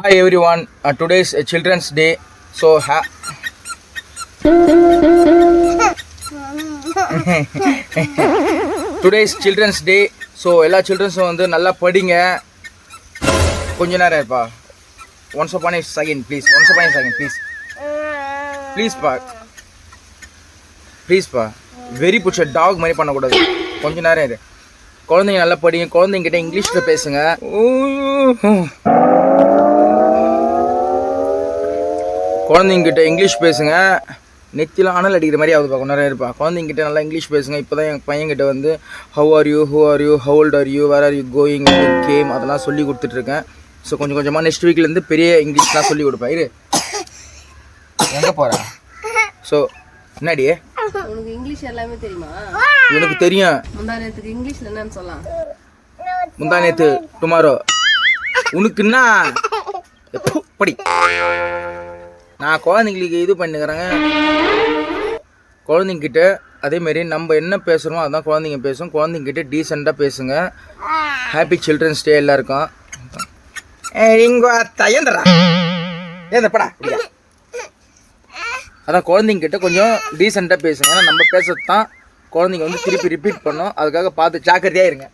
Hi everyone, today's Children's Day. So today's Children's Day. So எல்லா childrensம் வந்து நல்லா படிங்க. கொஞ்ச நேரம் இருப்பா. Once upon a second please. Once upon a second please. Please பா. Please பா. Very push a dog மாதிரி பண்ண கூடாது. கொஞ்ச நேரம் இரு. குழந்தைங்க நல்லா படிங்க. குழந்தைங்க கிட்ட இங்கிலீஷ்ல பேசுங்க. குழந்தைங்கிட்ட இங்கிலீஷ் பேசுங்க. நெத்தியில் அனல் அடிக்கிற மாதிரி ஆகுதுப்பா. கொஞ்ச நேரம் இருப்பா. குழந்தைங்கிட்ட நல்லா இங்கிலீஷ் பேசுங்க. இப்போ தான் என் பையன்கிட்ட வந்து how are you, who are you, how old are you, where are you going, game அதெல்லாம் சொல்லி கொடுத்துட்ருக்கேன். ஸோ கொஞ்சம் கொஞ்சமாக நெக்ஸ்ட் வீக்லேருந்து பெரிய இங்கிலீஷ்லாம் சொல்லி கொடுப்பேன். இரு எங்கே போகிறேன்? ஸோ என்னடி உனக்கு இங்கிலீஷ் எல்லாமே தெரியுமா? எனக்கு தெரியும். முந்தானேத்துக்கு இங்கிலீஷ்ல என்னன்னு சொல்லலாம்? முந்தானேத்து டுமாரோ. உனக்குன்னா படி. நான் குழந்தைங்களுக்கு இது பண்ணிக்கிறேங்க. குழந்தைங்கிட்ட அதேமாரி நம்ம என்ன பேசுகிறோமோ அதான் குழந்தைங்க பேசும். குழந்தைங்கிட்ட டீசெண்டாக பேசுங்க. ஹாப்பி சில்ட்ரன்ஸ் டே எல்லாருக்கும். இங்கே தயந்துடா ஏந்தப்படா. அதான் குழந்தைங்கிட்ட கொஞ்சம் டீசெண்டாக பேசுங்க. ஏன்னா நம்ம பேசுறது தான் குழந்தைங்க வந்து திருப்பி ரிப்பீட் பண்ணோம். அதுக்காக பார்த்து ஜாக்கிரதையாக இருங்க.